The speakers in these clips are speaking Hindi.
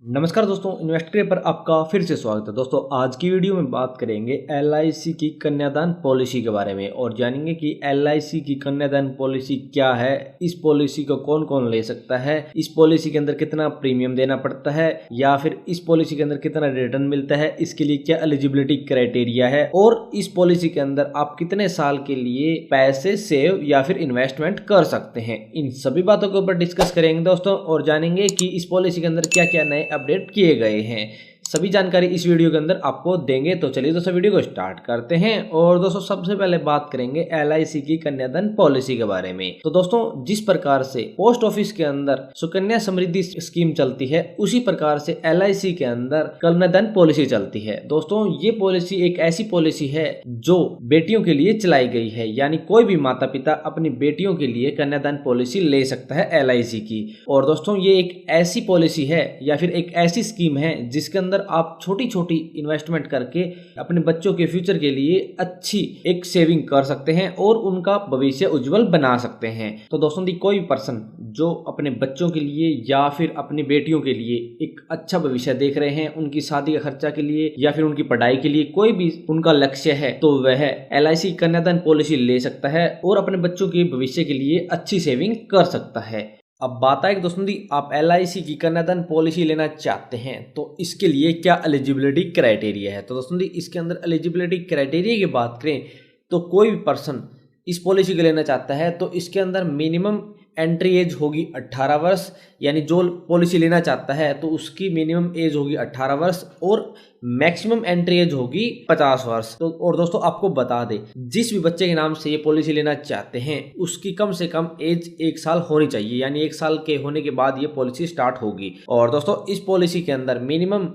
नमस्कार दोस्तों, इन्वेस्ट पर आपका फिर से स्वागत है। दोस्तों आज की वीडियो में बात करेंगे एलआईसी की कन्यादान पॉलिसी के बारे में और जानेंगे कि एलआईसी की कन्यादान पॉलिसी क्या है, इस पॉलिसी को कौन कौन ले सकता है, इस पॉलिसी के अंदर कितना प्रीमियम देना पड़ता है या फिर इस पॉलिसी के अंदर कितना रिटर्न मिलता है, इसके लिए क्या एलिजिबिलिटी क्राइटेरिया है और इस पॉलिसी के अंदर आप कितने साल के लिए पैसे सेव या फिर इन्वेस्टमेंट कर सकते हैं। इन सभी बातों के ऊपर डिस्कस करेंगे दोस्तों और जानेंगे कि इस पॉलिसी के अंदर क्या क्या नए अपडेट किए गए हैं। सभी जानकारी इस वीडियो के अंदर आपको देंगे। तो चलिए दोस्तों वीडियो को स्टार्ट करते हैं। और दोस्तों सबसे पहले बात करेंगे एलआईसी की कन्यादान पॉलिसी के बारे में। तो दोस्तों जिस प्रकार से पोस्ट ऑफिस के अंदर सुकन्या समृद्धि स्कीम चलती है, उसी प्रकार से एलआईसी के अंदर कन्यादान पॉलिसी चलती है। दोस्तों ये पॉलिसी एक ऐसी पॉलिसी है जो बेटियों के लिए चलाई गई है, यानी कोई भी माता पिता अपनी बेटियों के लिए कन्यादान पॉलिसी ले सकता है एलआईसी की। और दोस्तों ये एक ऐसी पॉलिसी है या फिर एक ऐसी स्कीम है जिसके अंदर आप छोटी छोटी इन्वेस्टमेंट करके अपने बच्चों के फ्यूचर के लिए अच्छी एक सेविंग कर सकते हैं और उनका भविष्य उज्जवल बना सकते हैं। तो दोस्तों कोई भी पर्सन जो अपने बच्चों के लिए या फिर अपनी बेटियों के लिए एक अच्छा भविष्य देख रहे हैं, उनकी शादी का खर्चा के लिए या फिर उनकी पढ़ाई के लिए कोई भी उनका लक्ष्य है, तो वह एलआईसी कन्यादान पॉलिसी ले सकता है और अपने बच्चों के भविष्य के लिए अच्छी सेविंग कर सकता है। अब बात आए दोस्तों आप एलआईसी की कन्यादान पॉलिसी लेना चाहते हैं तो इसके लिए क्या एलिजिबिलिटी क्राइटेरिया है। तो दोस्तों इसके अंदर एलिजिबिलिटी क्राइटेरिया की बात करें तो कोई भी पर्सन इस पॉलिसी को लेना चाहता है तो इसके अंदर मिनिमम एंट्री एज होगी 18 वर्ष, यानी जो पॉलिसी लेना चाहता है तो उसकी मिनिमम एज होगी 18 वर्ष और मैक्सिमम एंट्री एज होगी 50 वर्ष। तो और दोस्तों आपको बता दें, जिस भी बच्चे के नाम से ये पॉलिसी लेना चाहते हैं उसकी कम से कम एज 1 साल होनी चाहिए, यानी 1 साल के होने के बाद ये पॉलिसी स्टार्ट होगी। और दोस्तों इस पॉलिसी के अंदर मिनिमम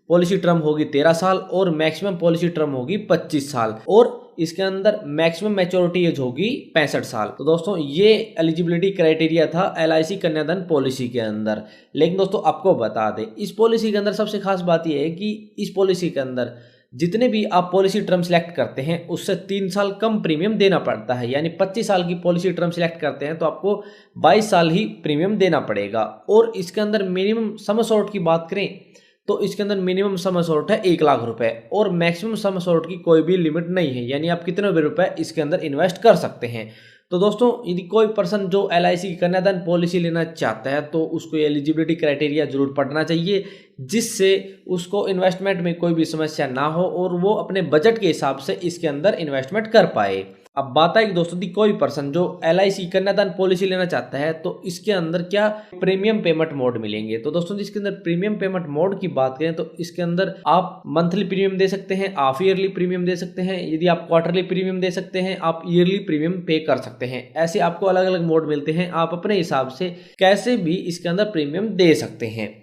पॉलिसी टर्म होगी 13 साल और मैक्सिमम पॉलिसी टर्म होगी 25 साल और इसके अंदर मैक्सिमम मैच्योरिटी एज होगी 65 साल। तो दोस्तों ये एलिजिबिलिटी क्राइटेरिया था एलआईसी कन्यादान पॉलिसी के अंदर। लेकिन दोस्तों आपको बता दें, इस पॉलिसी के अंदर सबसे खास बात यह है कि इस पॉलिसी के अंदर जितने भी आप पॉलिसी टर्म सिलेक्ट करते हैं उससे 3 साल कम प्रीमियम देना पड़ता है, यानी 25 साल की पॉलिसी टर्म सिलेक्ट करते हैं तो आपको 22 साल ही प्रीमियम देना पड़ेगा। और इसके अंदर मिनिमम सम अश्योर्ड की बात करें तो इसके अंदर मिनिमम सम अश्योर्ड है 1 लाख रुपए और मैक्सिमम सम अश्योर्ड की कोई भी लिमिट नहीं है, यानी आप कितने भी रुपए इसके अंदर इन्वेस्ट कर सकते हैं। तो दोस्तों यदि कोई पर्सन जो एलआईसी की कन्यादान पॉलिसी लेना चाहता है तो उसको एलिजिबिलिटी क्राइटेरिया जरूर पढ़ना चाहिए, जिससे उसको इन्वेस्टमेंट में कोई भी समस्या ना हो और वो अपने बजट के हिसाब से इसके अंदर इन्वेस्टमेंट कर पाए। अब बात है कि दोस्तों कोई पर्सन जो एलआईसी कन्यादान पॉलिसी लेना चाहता है तो इसके अंदर क्या प्रीमियम पेमेंट मोड मिलेंगे। तो दोस्तों इसके अंदर प्रीमियम पेमेंट मोड की बात करें तो इसके अंदर आप मंथली प्रीमियम दे सकते हैं, हाफ ईयरली प्रीमियम दे सकते हैं, यदि आप क्वार्टरली प्रीमियम दे सकते हैं, आप ईयरली प्रीमियम पे कर सकते हैं। ऐसे आपको अलग अलग मोड मिलते हैं, आप अपने हिसाब से कैसे भी इसके अंदर प्रीमियम दे सकते हैं।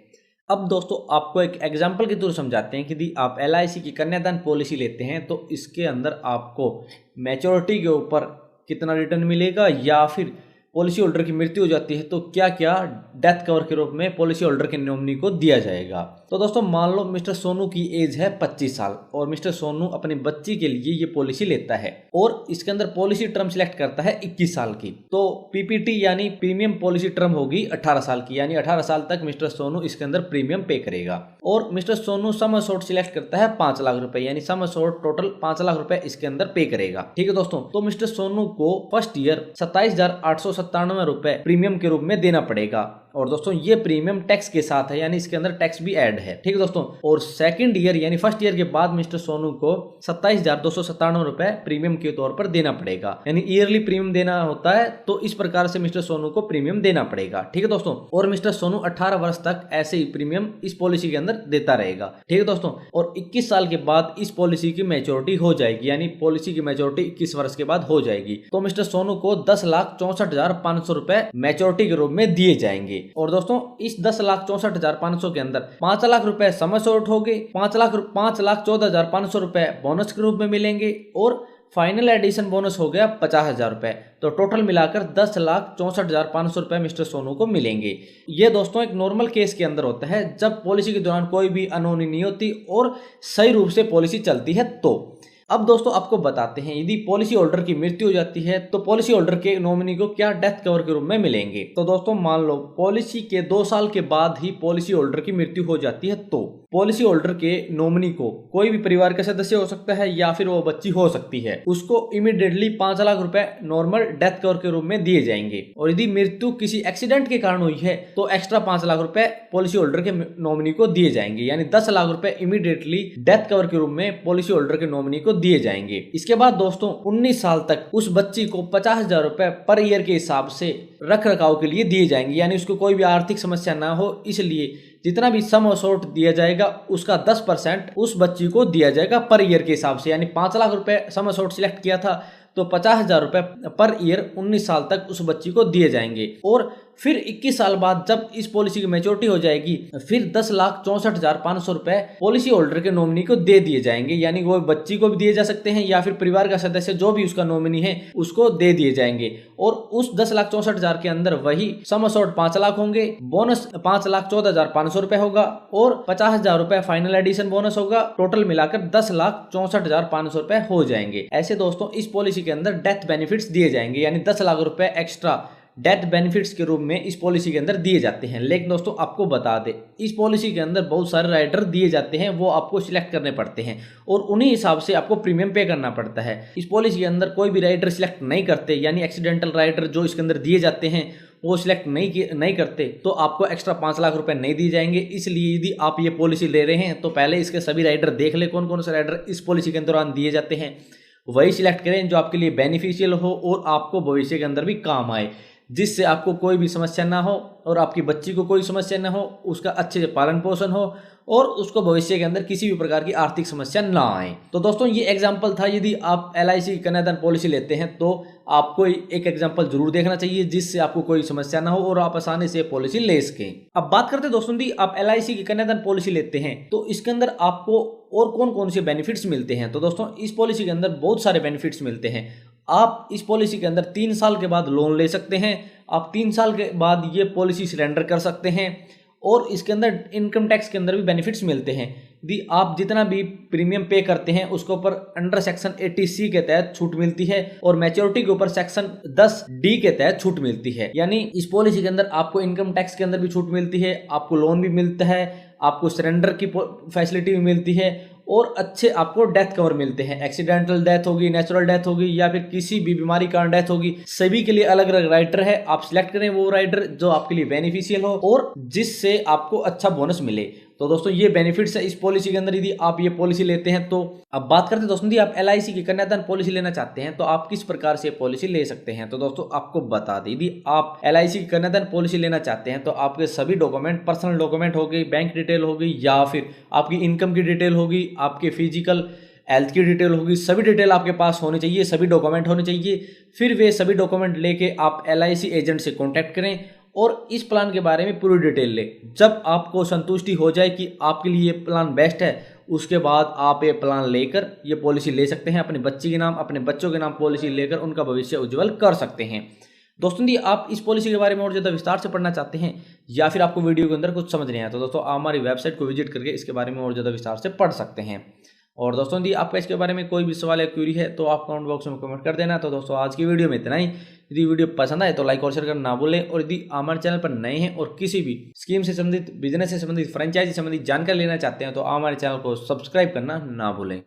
अब दोस्तों आपको एक एग्जांपल के थ्रू समझाते हैं कि यदि आप एलआईसी की कन्यादान पॉलिसी लेते हैं तो इसके अंदर आपको मैच्योरिटी के ऊपर कितना रिटर्न मिलेगा या फिर पॉलिसी होल्डर की मृत्यु हो जाती है तो क्या क्या डेथ कवर के रूप में पॉलिसी होल्डर के नॉमिनी को दिया जाएगा। तो दोस्तों मान लो मिस्टर सोनू की एज है 25 साल और मिस्टर सोनू अपनी बच्ची के लिए ये पॉलिसी लेता है और इसके अंदर पॉलिसी टर्म सिलेक्ट करता है 21 साल की। तो पीपीटी यानी प्रीमियम पॉलिसी टर्म होगी 18 साल की, यानी 18 साल तक मिस्टर सोनू इसके अंदर प्रीमियम पे करेगा। और mister Sonu sum assured select करता है 5 लाख रुपए, यानी सम अश्योर्ड टोटल 5 लाख रुपए इसके अंदर पे करेगा। ठीक है दोस्तों, तो मिस्टर सोनू को फर्स्ट ईयर 27,897 रुपए प्रीमियम के रूप में देना पड़ेगा। और दोस्तों ये प्रीमियम टैक्स के साथ है, यानी इसके अंदर टैक्स भी ऐड है। ठीक है दोस्तों, और सेकंड ईयर यानी फर्स्ट ईयर के बाद मिस्टर सोनू को 27,297 रुपए प्रीमियम के तौर पर देना पड़ेगा, यानी ईयरली प्रीमियम देना होता है तो इस प्रकार से मिस्टर सोनू को प्रीमियम देना पड़ेगा। ठीक है दोस्तों, और मिस्टर सोनू 18 वर्ष तक ऐसे ही प्रीमियम इस पॉलिसी के अंदर देता रहेगा। ठीक है दोस्तों, और 21 साल के बाद इस पॉलिसी की मैच्योरिटी हो जाएगी, यानी पॉलिसी की मैच्योरिटी 21 वर्ष के बाद हो जाएगी तो मिस्टर सोनू को 10,64,500 रुपए मैच्योरिटी के रूप में दिए जाएंगे। और दोस्तों इस 10,64,500 के अंदर 5 लाख रुपए सम अश्योर्ड हो गए, 5,14,500 रुपए बोनस के रूप में मिलेंगे और फाइनल एडिशन बोनस हो गया 50,000 रुपए। तो टोटल मिलाकर 10,64,500 रुपए मिस्टर सोनू को मिलेंगे। ये दोस्तों एक नॉर्मल केस के अंदर होता है जब पॉलिसी के दौरान कोई भी अनहोनी नहीं होती और सही रूप से पॉलिसी चलती है। तो अब दोस्तों आपको बताते हैं, यदि पॉलिसी होल्डर की मृत्यु हो जाती है तो पॉलिसी होल्डर के नॉमिनी को क्या डेथ कवर के रूप में मिलेंगे। तो दोस्तों मान लो पॉलिसी के 2 साल के बाद ही पॉलिसी होल्डर की मृत्यु हो जाती है तो पॉलिसी होल्डर के नॉमिनी को कोई भी परिवार का सदस्य हो सकता है या फिर वो बच्ची हो सकती है, उसको इमीडिएटली 5 लाख रुपए नॉर्मल डेथ कवर के रूप में दिए जाएंगे। और यदि मृत्यु किसी एक्सीडेंट के कारण हुई है तो एक्स्ट्रा 5 लाख रुपए पॉलिसी होल्डर के नॉमिनी को दिए जाएंगे, यानी 10 लाख रुपए इमीडिएटली डेथ कवर के रूप में पॉलिसी होल्डर के नॉमिनी को दिए जाएंगे। इसके बाद दोस्तों 19 साल तक उस बच्ची को 50,000 रुपए पर ईयर के हिसाब से रख रखाव के लिए दिए जाएंगे, यानी उसको कोई भी आर्थिक समस्या ना हो, इसलिए जितना भी सम अशोर्ट दिया जाएगा उसका 10% उस बच्ची को दिया जाएगा पर ईयर के हिसाब से। यानी 5 लाख रुपए सम अशोर्ट सिलेक्ट किया था तो 50,000 रुपए पर ईयर 19 साल तक उस बच्ची को दिए जाएंगे। और फिर 21 साल बाद जब इस पॉलिसी की मैच्योरिटी हो जाएगी फिर 10,64,500 रुपए पॉलिसी होल्डर के नॉमिनी को दे दिए जाएंगे, यानी वो बच्ची को भी दिए जा सकते हैं या फिर परिवार का सदस्य जो भी उसका नॉमिनी है उसको दे दिए जाएंगे। और उस 10,64,000 के अंदर वही सम अशोर्ट 5 लाख होंगे, बोनस 5,14,500 रुपए होगा और 50,000 रुपए फाइनल एडिशन बोनस होगा। टोटल मिलाकर 10,64,500 रुपए हो जाएंगे। ऐसे दोस्तों इस पॉलिसी के अंदर डेथ बेनिफिट्स दिए जाएंगे, यानी 10 लाख रुपए एक्स्ट्रा डेथ बेनिफिट्स के रूप में इस पॉलिसी के अंदर दिए जाते हैं। लेकिन दोस्तों आपको बता दें इस पॉलिसी के अंदर बहुत सारे राइडर दिए जाते हैं, वो आपको सिलेक्ट करने पड़ते हैं और उन्हीं हिसाब से आपको प्रीमियम पे करना पड़ता है। इस पॉलिसी के अंदर कोई भी राइडर सिलेक्ट नहीं करते, यानी एक्सीडेंटल राइडर जो इसके अंदर दिए जाते हैं वो सिलेक्ट नहीं करते तो आपको एक्स्ट्रा 5 लाख रुपए नहीं दिए जाएंगे। इसलिए यदि आप ये पॉलिसी ले रहे हैं तो पहले इसके सभी राइडर देख ले कौन कौन से राइडर इस पॉलिसी के दौरान दिए जाते हैं, वही सिलेक्ट करें जो आपके लिए बेनिफिशियल हो और आपको भविष्य के अंदर भी काम आए, जिससे आपको कोई भी समस्या ना हो और आपकी बच्ची को कोई समस्या ना हो, उसका अच्छे से पालन पोषण हो और उसको भविष्य के अंदर किसी भी प्रकार की आर्थिक समस्या ना आए। तो दोस्तों ये एग्जांपल था, यदि आप LIC की कन्यादान पॉलिसी लेते हैं तो आपको एक एग्जांपल जरूर देखना चाहिए जिससे आपको कोई समस्या ना हो और आप आसानी से पॉलिसी ले सकें। अब बात करते हैं दोस्तों यदि आप LIC की कन्यादान पॉलिसी लेते हैं तो इसके अंदर आपको और कौन कौन से बेनिफिट्स मिलते हैं। तो दोस्तों इस पॉलिसी के अंदर बहुत सारे बेनिफिट्स मिलते हैं। आप इस पॉलिसी के अंदर 3 साल के बाद लोन ले सकते हैं, आप 3 साल के बाद ये पॉलिसी सरेंडर कर सकते हैं और इसके अंदर इनकम टैक्स के अंदर भी बेनिफिट्स मिलते हैं। यदि आप जितना भी प्रीमियम पे करते हैं उसके ऊपर अंडर सेक्शन 80C के तहत छूट मिलती है और मैच्योरिटी के ऊपर सेक्शन 10D के तहत छूट मिलती है, यानी इस पॉलिसी के अंदर आपको इनकम टैक्स के अंदर भी छूट मिलती है, आपको लोन भी मिलता है, आपको सरेंडर की फैसिलिटी भी मिलती है और अच्छे आपको डेथ कवर मिलते हैं। एक्सीडेंटल डेथ होगी, नेचुरल डेथ होगी या फिर किसी भी बीमारी कारण डेथ होगी, सभी के लिए अलग अलग राइडर है। आप सिलेक्ट करें वो राइडर जो आपके लिए बेनिफिशियल हो और जिससे आपको अच्छा बोनस मिले। तो दोस्तों ये बेनिफिट्स है इस पॉलिसी के अंदर यदि आप ये पॉलिसी लेते हैं। तो अब बात करते हैं दोस्तों यदि आप LIC की कन्यादान पॉलिसी लेना चाहते हैं तो आप किस प्रकार से पॉलिसी ले सकते हैं। तो दोस्तों आपको बता दें यदि आप LIC की कन्यादान पॉलिसी लेना चाहते हैं तो आपके सभी डॉक्यूमेंट, पर्सनल डॉक्यूमेंट हो गई, बैंक डिटेल हो गई या फिर आपकी इनकम की डिटेल होगी, आपके फिजिकल हेल्थ की डिटेल होगी, सभी डिटेल आपके पास होनी चाहिए, सभी डॉक्यूमेंट होने चाहिए। फिर वे सभी डॉक्यूमेंट लेके आप LIC एजेंट से कॉन्टैक्ट करें और इस प्लान के बारे में पूरी डिटेल ले। जब आपको संतुष्टि हो जाए कि आपके लिए ये प्लान बेस्ट है उसके बाद आप ये प्लान लेकर ये पॉलिसी ले सकते हैं। अपने बच्चे के नाम, अपने बच्चों के नाम पॉलिसी लेकर उनका भविष्य उज्जवल कर सकते हैं। दोस्तों यदि आप इस पॉलिसी के बारे में और ज़्यादा विस्तार से पढ़ना चाहते हैं या फिर आपको वीडियो के अंदर कुछ समझ नहीं आया तो दोस्तों आप हमारी वेबसाइट को विजिट करके इसके बारे में और ज़्यादा विस्तार से पढ़ सकते हैं। और दोस्तों यदि आपका इसके बारे में कोई भी सवाल या क्वेरी है तो आप कमेंट बॉक्स में कमेंट कर देना। तो दोस्तों आज की वीडियो में इतना ही। यदि वीडियो पसंद आए तो लाइक और शेयर करना ना भूलें और यदि हमारे चैनल पर नए हैं और किसी भी स्कीम से संबंधित, बिजनेस से संबंधित, फ्रेंचाइजी संबंधित जानकारी लेना चाहते हैं तो हमारे चैनल को सब्सक्राइब करना ना भूलें।